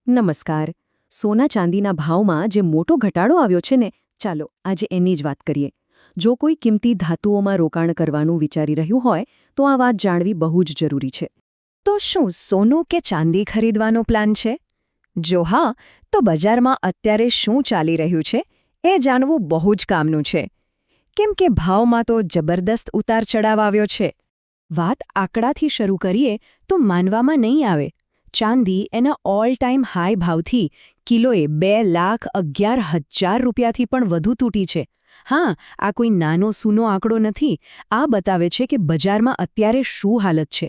નમસ્કાર. સોના ચાંદીના ભાવમાં જે મોટો ઘટાડો આવ્યો છે ને, ચાલો આજે એની જ વાત કરીએ. જો કોઈ કિંમતી ધાતુઓમાં રોકાણ કરવાનું વિચારી રહ્યું હોય તો આ વાત જાણવી બહુ જ જરૂરી છે. તો શું સોનું કે ચાંદી ખરીદવાનો પ્લાન છે? જો હા, તો બજારમાં અત્યારે શું ચાલી રહ્યું છે એ જાણવું બહુ જ કામનું છે. કેમ કે ભાવમાં તો જબરદસ્ત ઉતાર ચડાવ આવ્યો છે. વાત આંકડાથી શરૂ કરીએ તો માનવામાં નહીં આવે. ચાંદી એના ઓલ ટાઈમ હાઈ ભાવથી કિલોએ 2,11,000 રૂપિયાથી પણ વધુ તૂટી છે. હા, આ કોઈ નાનો સૂનો આંકડો નથી. આ બતાવે છે કે બજારમાં અત્યારે શું હાલત છે.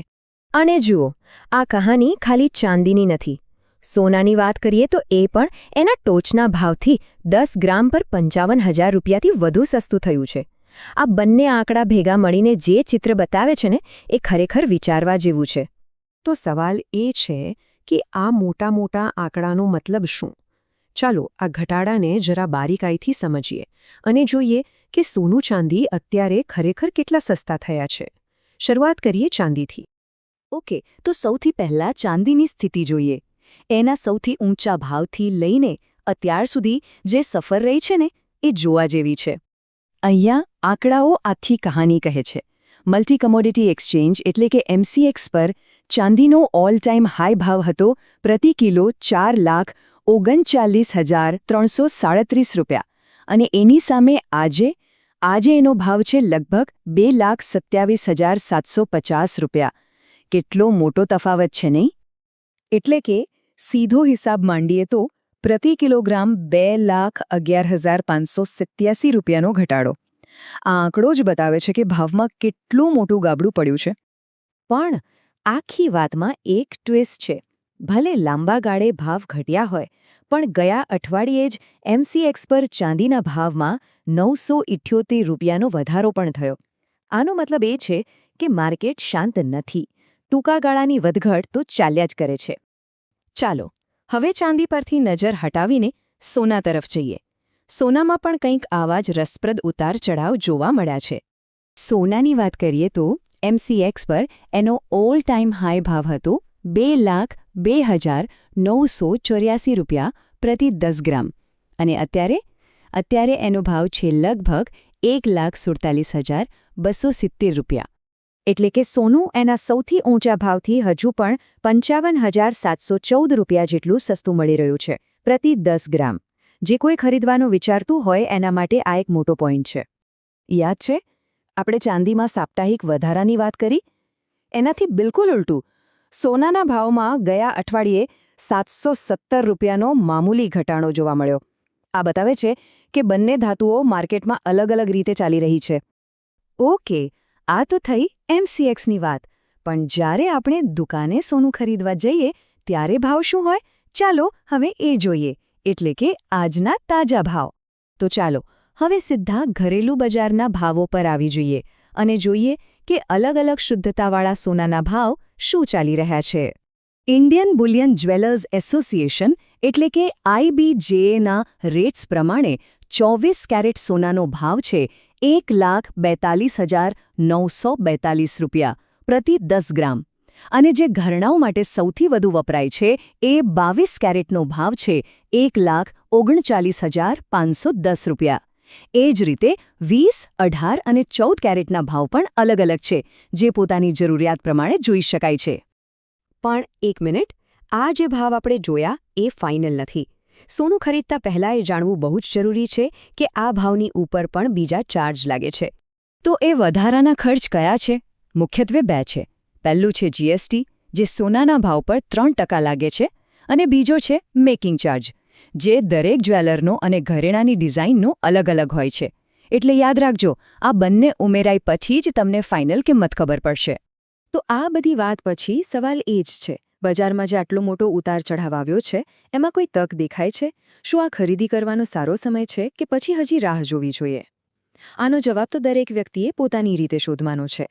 અને જુઓ, આ કહાની ખાલી ચાંદીની નથી. સોનાની વાત કરીએ તો એ પણ એના ટોચના ભાવથી 10 ગ્રામ પર 55,000 રૂપિયાથી વધુ સસ્તું થયું છે. આ બંને આંકડા ભેગા મળીને જે ચિત્ર બતાવે છે ને, એ ખરેખર વિચારવા જેવું છે. તો સવાલ એ છે કે આ મોટા આંકડાનો મતલબ શું? ચાલો આ ઘટાડાને જરા બારીકાઈથી સમજીએ અને જોઈએ કે સોનું ચાંદી અત્યારે ખરેખર કેટલા સસ્તા થયા છે. શરૂઆત કરીએ ચાંદીથી. ઓકે, તો સૌથી પહેલાં ચાંદીની સ્થિતિ જોઈએ. એના સૌથી ઊંચા ભાવથી લઈને અત્યાર સુધી જે સફર રહી છે ને, એ જોવા જેવી છે. અહીંયા આંકડાઓ આખી કહાની કહે છે. મલ્ટી કમોડિટી એક્સચેન્જ એટલે કે MCX પર ચાંદીનો ઓલ ટાઈમ હાઈ ભાવ હતો પ્રતિ કિલો 4,39,337 રૂપિયા અને એની સામે આજે એનો ભાવ છે લગભગ 2,27,750 રૂપિયા. કેટલો મોટો તફાવત છે નહીં? એટલે કે સીધો હિસાબ માંડીએ તો પ્રતિ કિલોગ્રામ 2,11,587 રૂપિયાનો ઘટાડો. આ આંકડો જ બતાવે છે કે ભાવમાં કેટલું મોટું ગાબડું પડ્યું છે. પણ આખી વાતમાં એક ટ્વિસ્ટ છે. ભલે લાંબા ગાળે ભાવ ઘટ્યા હોય, પણ ગયા અઠવાડિયે જ MCX પર ચાંદીના ભાવમાં 978 રૂપિયાનો વધારો પણ થયો. આનો મતલબ એ છે કે માર્કેટ શાંત નથી. ટૂંકા ગાળાની વધઘટ તો ચાલ્યા જ કરે છે. ચાલો હવે ચાંદી પરથી નજર હટાવીને સોના તરફ જઈએ. સોનામાં પણ કંઈક આવા જ રસપ્રદ ઉતાર ચઢાવ જોવા મળ્યા છે. સોનાની વાત કરીએ તો MCX પર એનો ઓલ ટાઈમ હાઈ ભાવ હતો 2,02,984 રૂપિયા પ્રતિ 10 ગ્રામ અને અત્યારે એનો ભાવ છે લગભગ 1,47,270 રૂપિયા. એટલે કે સોનું એના સૌથી ઊંચા ભાવથી હજુ પણ 55,714 રૂપિયા જેટલું સસ્તું મળી રહ્યું છે પ્રતિ 10 ગ્રામ. જે કોઈ ખરીદવાનું વિચારતું હોય એના માટે આ એક મોટો પોઈન્ટ છે. યાદ છે આપણે ચાંદીમાં સાપ્તાહિક વધારાની વાત કરી? એનાથી બિલકુલ ઉલટું. સોનાના ભાવમાં ગયા અઠવાડિયે 717 રૂપિયાનો મામૂલી ઘટાડો જોવા મળ્યો. આ બતાવે છે કે બંને ધાતુઓ માર્કેટમાં અલગ રીતે ચાલી રહી છે. ઓકે, આ તો થઈ MCXની વાત. પણ જ્યારે આપણે દુકાને સોનું ખરીદવા જઈએ ત્યારે ભાવ શું હોય? ચાલો હવે એ જોઈએ. એટલે કે આજના તાજા ભાવ. તો ચાલો હવે સીધા ઘરેલું બજારના ભાવો પર આવી જોઈએ અને જોઈએ કે અલગ શુદ્ધતાવાળા સોનાના ભાવ શું ચાલી રહ્યા છે. ઇન્ડિયન બુલિયન જ્વેલર્સ એસોસિએશન એટલે કે IBJના રેટ્સ પ્રમાણે 24 કેરેટ સોનાનો ભાવ છે 1,42,942 રૂપિયા પ્રતિ 10 ગ્રામ. અને જે ઘરણાઓ માટે સૌથી વધુ વપરાય છે એ 22 કેરેટનો ભાવ છે 1,39,510 રૂપિયા. એ જ રીતે 20, 18 અને 14 કેરેટના ભાવ પણ અલગ છે, જે પોતાની જરૂરિયાત પ્રમાણે જોઈ શકાય છે. પણ એક મિનિટ, આ જે ભાવ આપણે જોયા એ ફાઇનલ નથી. સોનું ખરીદતા પહેલાં એ જાણવું બહુ જ જરૂરી છે કે આ ભાવની ઉપર પણ બીજા ચાર્જ લાગે છે. તો એ વધારાના ખર્ચ કયા છે? મુખ્યત્વે 2 છે. પહેલું છે GST, જે સોનાના ભાવ પર 3% લાગે છે, અને બીજો છે મેકિંગ ચાર્જ, જે દરેક જ્વેલરનો અને ઘરેણાની ડિઝાઇનનો અલગ હોય છે. એટલે યાદ રાખજો, આ બંને ઉમેરાય પછી જ તમને ફાઇનલ કિંમત ખબર પડશે. તો આ બધી વાત પછી સવાલ એ જ છે, બજારમાં જે આટલો મોટો ઉતાર ચઢાવ આવ્યો છે એમાં કોઈ તક દેખાય છે? શું આ ખરીદી કરવાનો સારો સમય છે કે પછી હજી રાહ જોવી જોઈએ? આનો જવાબ તો દરેક વ્યક્તિએ પોતાની રીતે શોધવાનો છે.